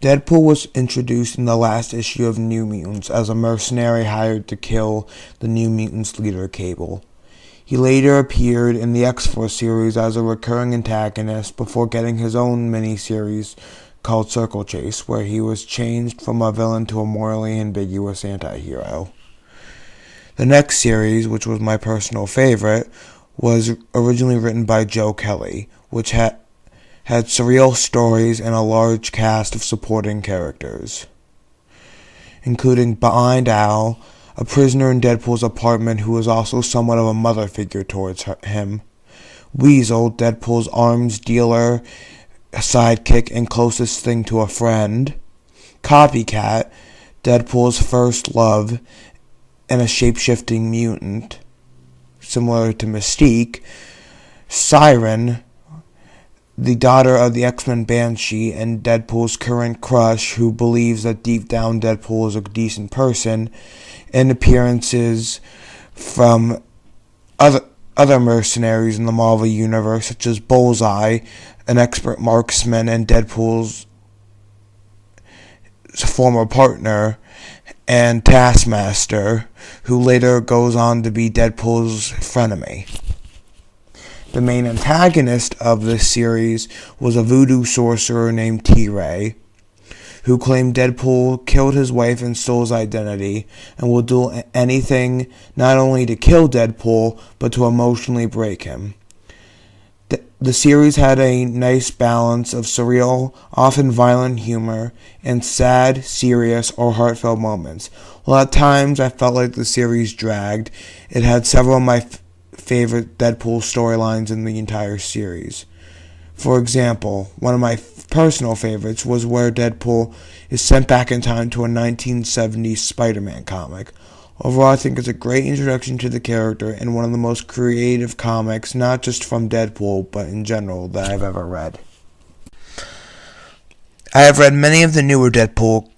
Deadpool was introduced in the last issue of New Mutants as a mercenary hired to kill the New Mutants leader, Cable. He later appeared in the X-Force series as a recurring antagonist before getting his own miniseries called Circle Chase, where he was changed from a villain to a morally ambiguous anti-hero. The next series, which was my personal favorite, was originally written by Joe Kelly, which had surreal stories and a large cast of supporting characters, including Blind Owl, a prisoner in Deadpool's apartment who was also somewhat of a mother figure towards him, Weasel, Deadpool's arms dealer, a sidekick, and closest thing to a friend, Copycat, Deadpool's first love, and a shape-shifting mutant, similar to Mystique, Siren, the daughter of the X-Men Banshee and Deadpool's current crush, who believes that deep down Deadpool is a decent person, and appearances from other mercenaries in the Marvel Universe, such as Bullseye, an expert marksman and Deadpool's former partner, and Taskmaster, who later goes on to be Deadpool's frenemy. The main antagonist of this series was a voodoo sorcerer named T-Ray, who claimed Deadpool killed his wife and stole his identity, and will do anything not only to kill Deadpool, but to emotionally break him. The series had a nice balance of surreal, often violent humor, and sad, serious, or heartfelt moments. While at times I felt like the series dragged, it had several of my favorite Deadpool storylines in the entire series. For example, one of my personal favorites was where Deadpool is sent back in time to a 1970s Spider-Man comic. Overall, I think it's a great introduction to the character and one of the most creative comics, not just from Deadpool, but in general, that I've ever read. I have read many of the newer Deadpool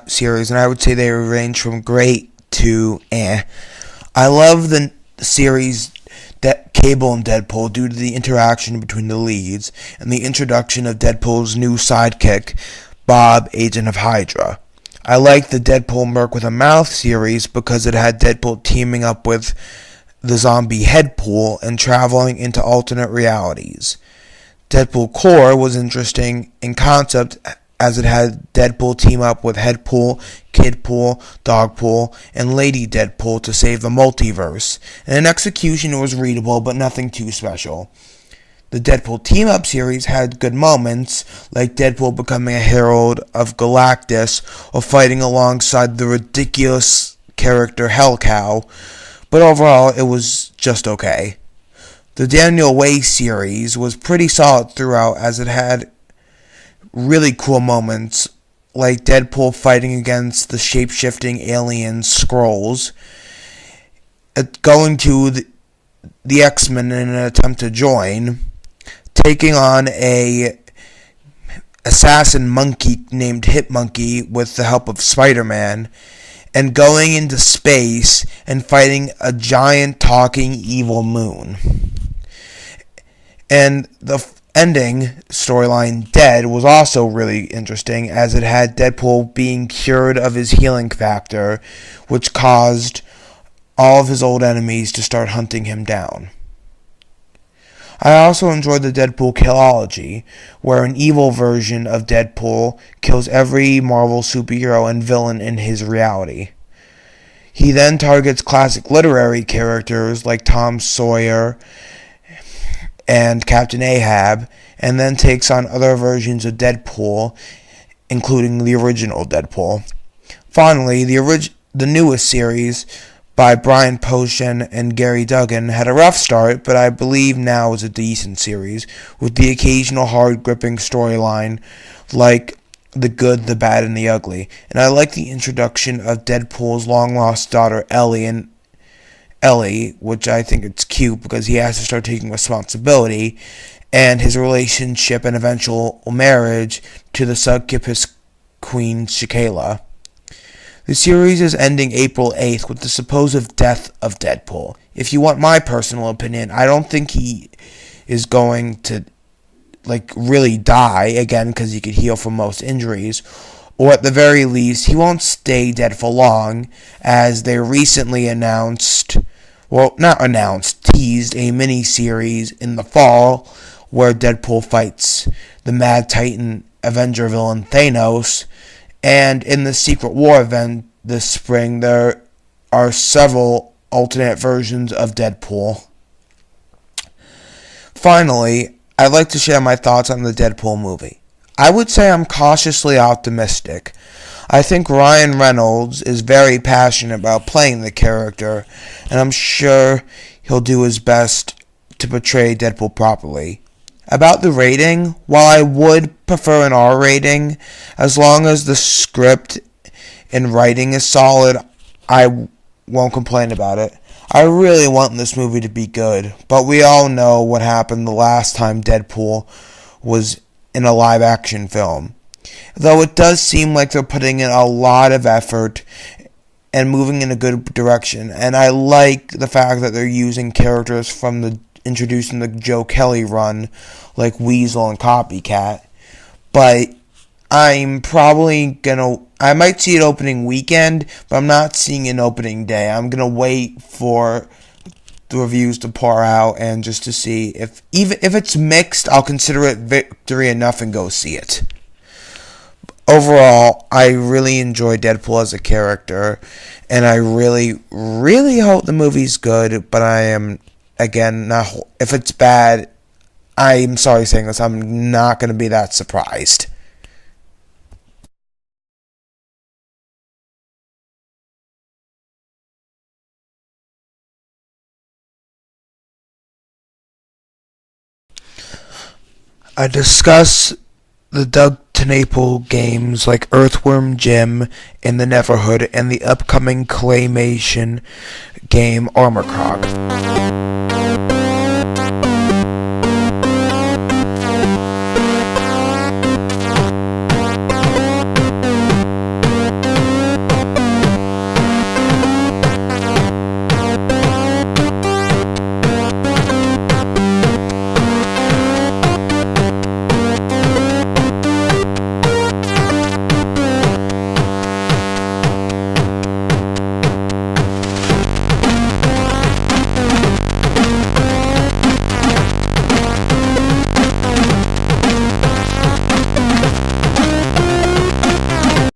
series, and I would say they range from great to eh. I love the series Cable and Deadpool due to the interaction between the leads and the introduction of Deadpool's new sidekick, Bob, Agent of Hydra. I liked the Deadpool Merc with a Mouth series because it had Deadpool teaming up with the zombie Headpool and traveling into alternate realities. Deadpool Core was interesting in concept as it had Deadpool team up with Headpool, Kidpool, Dogpool, and Lady Deadpool to save the multiverse, and in execution it was readable but nothing too special. The Deadpool team-up series had good moments, like Deadpool becoming a herald of Galactus or fighting alongside the ridiculous character Hellcow, but overall it was just okay. The Daniel Way series was pretty solid throughout as it had really cool moments, like Deadpool fighting against the shape-shifting alien Skrulls, going to the X-Men in an attempt to join, taking on a assassin monkey named Hit Monkey with the help of Spider-Man, and going into space and fighting a giant talking evil moon. And the ending storyline, Dead, was also really interesting as it had Deadpool being cured of his healing factor, which caused all of his old enemies to start hunting him down. I also enjoyed the Deadpool Killology, where an evil version of Deadpool kills every Marvel superhero and villain in his reality. He then targets classic literary characters like Tom Sawyer and Captain Ahab, and then takes on other versions of Deadpool, including the original Deadpool. Finally, the newest series by Brian Posehn and Gary Duggan had a rough start, but I believe now is a decent series, with the occasional hard-gripping storyline like The Good, the Bad, and the Ugly. And I like the introduction of Deadpool's long-lost daughter Ellie, which I think it's cute because he has to start taking responsibility, and his relationship and eventual marriage to the succubus queen Shakayla. The series is ending April 8th with the supposed death of Deadpool. If you want my personal opinion, I don't think he is going to really die again because he could heal from most injuries, or at the very least, he won't stay dead for long, as they recently announced, well, not announced, teased a mini-series in the fall where Deadpool fights the Mad Titan Avenger villain Thanos, and in the Secret War event this spring, there are several alternate versions of Deadpool. Finally, I'd like to share my thoughts on the Deadpool movie. I would say I'm cautiously optimistic. I think Ryan Reynolds is very passionate about playing the character, and I'm sure he'll do his best to portray Deadpool properly. About the rating, while I would prefer an R rating, as long as the script and writing is solid, I won't complain about it. I really want this movie to be good, but we all know what happened the last time Deadpool was in a live-action film. Though it does seem like they're putting in a lot of effort and moving in a good direction, and I like the fact that they're using characters from introducing the Joe Kelly run, like Weasel and Copycat, but I might see it opening weekend, but I'm not seeing it opening day. I'm gonna wait for the reviews to pour out and just to see if it's mixed, I'll consider it victory enough and go see it. Overall, I really enjoy Deadpool as a character, and I really, really hope the movie's good, but I am, again, not, if it's bad, I'm sorry saying this, I'm not gonna be that surprised. I discuss the Doug Tenaple games like Earthworm Jim in the Neverhood and the upcoming claymation game Armor Croc.